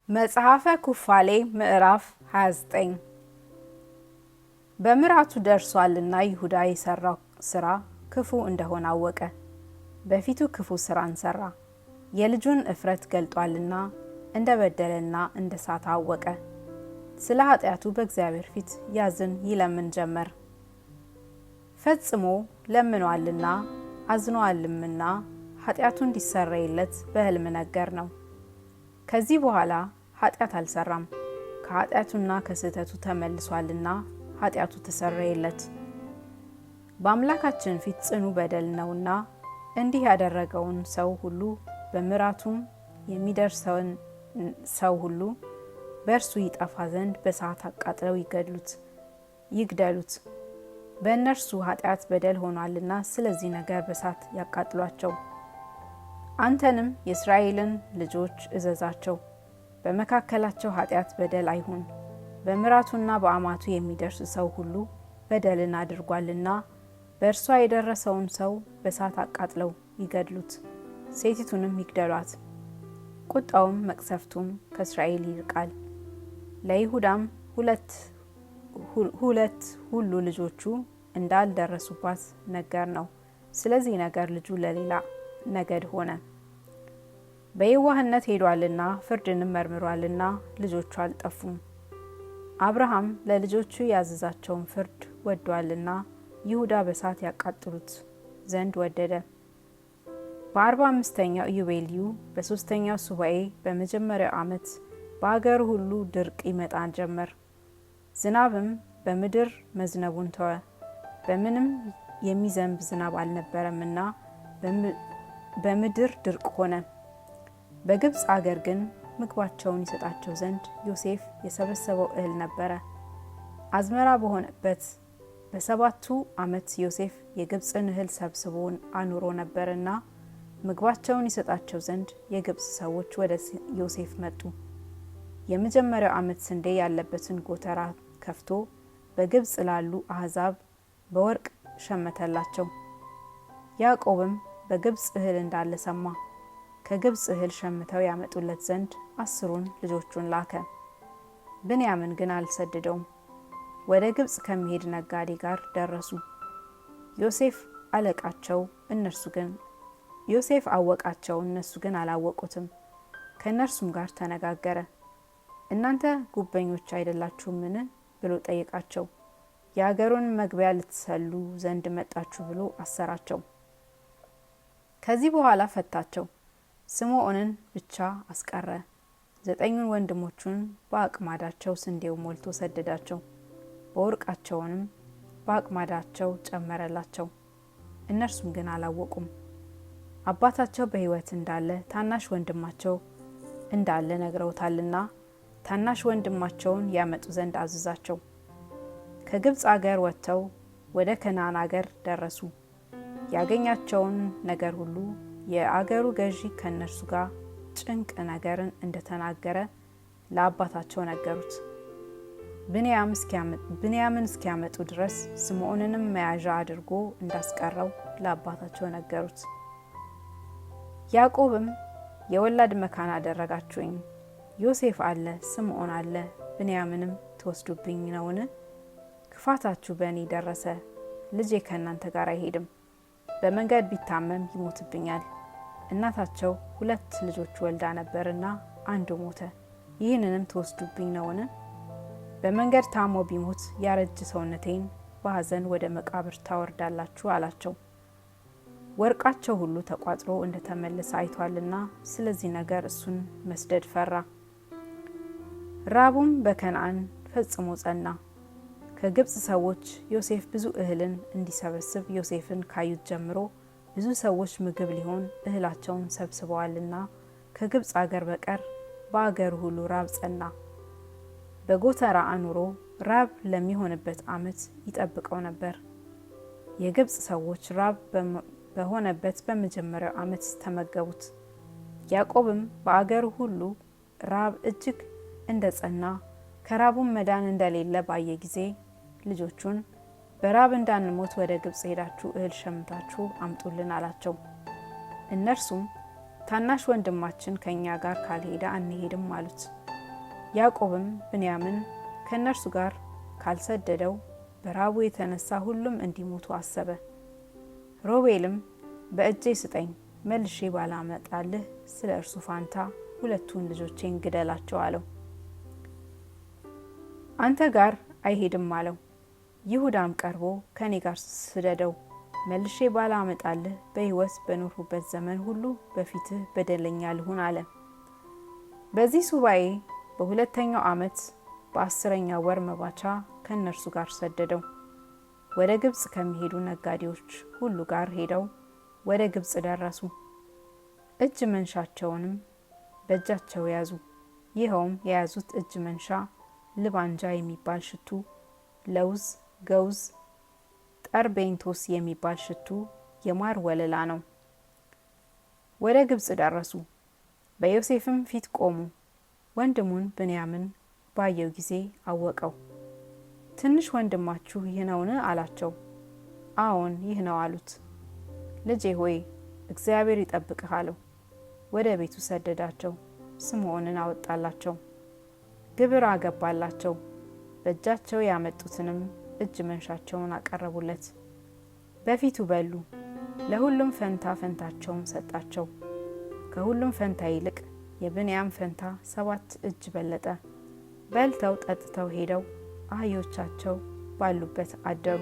መጽሐፈ ኩፋሌ ምዕራፍ 29 በምራቱ ደርሷልና ይሁዳ የሰራው ስራ ክፉ እንደሆነ አወቀ። በፊቱ ክፉ ስራን ሰራ። የልጁን እፍረት ገልጧልና እንደበደለና እንደሳተ አወቀ። ስለ ኃጢአቱ በእግዚአብሔር ፊት ያዝን ይለምን ጀመር። ፈጽሞ ለምኗልና አዝኗልምና ኃጢአቱ እንዲሰረይለት በሕልም ነገር ነው። ከዚህ በኋላ ኃጢአት አልሰራም። ከኃጢአቱና ከስህተቱ ተመልሷልና ኃጢአቱ ተሰረየለት። በአምላካችን ፊት ጽኑ በደል ነውና እንዲህ ያደረገውን ሰው ሁሉ በምራቱም የሚደርሰውን ሰው ሁሉ በእርሱ ይጠፋ ዘንድ በእሳት አቃጥለው ይግደሉት። በእነርሱ ኃጢአት በደል ሆኗልና ስለዚህ ነገር በእሳት ያቃጥሏቸው። አንተንም የእስራኤልን ልጆች እዘዛቸው፣ በመካከላቸው ኃጢአት በደል አይሁን። በምራቱና በአማቱ የሚደርስ ሰው ሁሉ በደልን አድርጓልና በእርሷ የደረሰውን ሰው በእሳት አቃጥለው ይገድሉት፣ ሴቲቱንም ይግደሏት። ቁጣውም መቅሰፍቱም ከእስራኤል ይርቃል። ለይሁዳም ሁለት ሁሉ ልጆቹ እንዳልደረሱባት ነገር ነው። ስለዚህ ነገር ልጁ ለሌላ ነገድ ሆነ። በየዋህነት ሄዷልና ፍርድንም መርምሯልና ልጆቹ አልጠፉም። አብርሃም ለልጆቹ ያዘዛቸውን ፍርድ ወዷልና ይሁዳ በእሳት ያቃጥሉት ዘንድ ወደደ። በ45ኛው ኢዮቤልዩ በ3ኛው ሱባኤ በመጀመሪያው ዓመት በአገሩ ሁሉ ድርቅ ይመጣ ጀመር። ዝናብም በምድር መዝነቡን ተወ። በምንም የሚዘንብ ዝናብ አልነበረምና በምድር ድርቅ ሆነ። በግብፅ አገር ግን ምግባቸውን ይሰጣቸው ዘንድ ዮሴፍ የሰበሰበው እህል ነበረ። አዝመራ በሆነበት በ7ቱ ዓመት ዮሴፍ የግብፅን እህል ሰብስቦ አኑሮ ነበርና ምግባቸውን ይሰጣቸው ዘንድ የግብፅ ሰዎች ወደ ዮሴፍ መጡ። የመጀመሪያው ዓመት ስንዴ ያለበትን ጎተራ ከፍቶ በግብፅ ላሉ አሕዛብ በወርቅ ሸመተላቸው። ያዕቆብም በግብፅ እህል እንዳለ ሰማ። ከግብፅ እህል ሸምተው ያመጡለት ዘንድ 10ሩን ልጆቹን ላከ። ብንያምን ግን አልሰደደውም። ወደ ግብፅ ከሚሄድ ነጋዴ ጋር ደረሱ። ዮሴፍ አወቃቸው፣ እነሱ ግን አላወቁትም። ከእነርሱም ጋር ተነጋገረ። እናንተ ጉበኞች አይደላችሁምን ብሎ ጠየቃቸው። የአገሩን መግቢያ ልትሰሉ ዘንድ መጣችሁ ብሎ አሰራቸው። ከዚህ በኋላ ፈታቸው። ስምዖንን ብቻ አስቀረ። 9ኙን ወንድሞቹን በአቅማዳቸው ስንዴው ሞልቶ ሰደዳቸው። በወርቃቸውንም በአቅማዳቸው ጨመረላቸው። እነርሱም ግን አላወቁም። አባታቸው በሕይወት እንዳለ ታናሽ ወንድማቸው እንዳለ ነግረውታልና ታናሽ ወንድማቸውን ያመጡ ዘንድ አዘዛቸው። ከግብፅ አገር ወጥተው ወደ ከነዓን አገር ደረሱ። ያገኛቸውን ነገር ሁሉ የአገሩ ገዢ ከነርሱ ጋር ጭንቅ ነገርን እንደተናገረ ለአባታቸው ነገሩት። ብንያምን እስኪያመጡ ድረስ ስምዖንንም መያዣ አድርጎ እንዳስቀረው ለአባታቸው ነገሩት። ያዕቆብም የወላድ መካን አደረጋችሁኝ፣ ዮሴፍ አለ፣ ስምዖን አለ፣ ብንያምንም ትወስዱብኝ ነውን? ክፋታችሁ በእኔ ደረሰ። ልጄ ከእናንተ ጋር አይሄድም፣ በመንገድ ቢታመም ይሞትብኛል። እናታቸው 2 ልጆች ወልዳ ነበርና አንዱ ሞተ። ይህንንም ትወስዱብኝ ነውን? በመንገድ ታሞ ቢሞት ያረጀ ሰውነቴን በሐዘን ወደ መቃብር ታወርዳላችሁ አላቸው። ወርቃቸው ሁሉ ተቋጥሮ እንደተመለሰ አይቷልና ስለዚህ ነገር እሱን መስደድ ፈራ። ራቡም በከነዓን ፈጽሞ ጸና። ከግብፅ ሰዎች ዮሴፍ ብዙ እህልን እንዲሰበስብ ዮሴፍን ካዩት ጀምሮ ብዙ ሰዎች ምግብ ሊሆን እህላቸውን ሰብስበዋልና ከግብፅ አገር በቀር በአገሩ ሁሉ ራብ ጸና። በጎተራ አኑሮ ራብ ለሚሆንበት ዓመት ይጠብቀው ነበር። የግብፅ ሰዎች ራብ በሆነበት በመጀመሪያው ዓመት ተመገቡት። ያዕቆብም በአገሩ ሁሉ ራብ እጅግ እንደ ጸና ከራቡም መዳን እንደሌለ ባየ ጊዜ ልጆቹን በራብ እንዳንሞት ወደ ግብፅ ሄዳችሁ እህል ሸምታችሁ አምጡልን አላቸው። እነርሱም ታናሽ ወንድማችን ከኛ ጋር ካልሄደ አንሄድም አሉት። ያዕቆብም ብንያምን ከእነርሱ ጋር ካልሰደደው በራቡ የተነሳ ሁሉም እንዲሞቱ አሰበ። ሮቤልም በእጄ ስጠኝ፣ መልሼ ባላመጣልህ ስለ እርሱ ፋንታ ሁለቱን ልጆቼን ግደላቸው አለው። አንተ ጋር አይሄድም አለው። ይሁዳም ቀርቦ ከኔ ጋር ስደደው፣ መልሼ ባላመጣልህ በሕይወት በኖርሁበት ዘመን ሁሉ በፊትህ በደለኛ ልሁን አለ። በዚህ ሱባኤ በሁለተኛው ዓመት በ10ኛው ወር መባቻ ከእነርሱ ጋር ሰደደው። ወደ ግብጽ ከሚሄዱ ነጋዴዎች ሁሉ ጋር ሄደው ወደ ግብጽ ደረሱ። እጅ መንሻቸውንም በእጃቸው ያዙ። ይኸውም የያዙት እጅ መንሻ ልባንጃ የሚባል ሽቱ፣ ለውዝ፣ ገውዝ፣ ጠርቤንቶስ የሚባል ሽቱ፣ የማር ወለላ ነው። ወደ ግብጽ ደረሱ። በዮሴፍም ፊት ቆሙ። ወንድሙን ብንያምን ባየው ጊዜ አወቀው። ትንሽ ወንድማችሁ ይህ ነውን? አላቸው። አዎን ይህ ነው አሉት። ልጄ ሆይ እግዚአብሔር ይጠብቅህ አለው። ወደ ቤቱ ሰደዳቸው። ስምዖንን አወጣላቸው፣ ግብር አገባላቸው። በእጃቸው ያመጡትንም እጅ መንሻቸውን አቀረቡለት። በፊቱ በሉ። ለሁሉም ፈንታ ፈንታቸውን ሰጣቸው። ከሁሉም ፈንታ ይልቅ የብንያም ፈንታ 7 እጅ በለጠ። በልተው ጠጥተው ሄደው አህዮቻቸው ባሉበት አደሩ።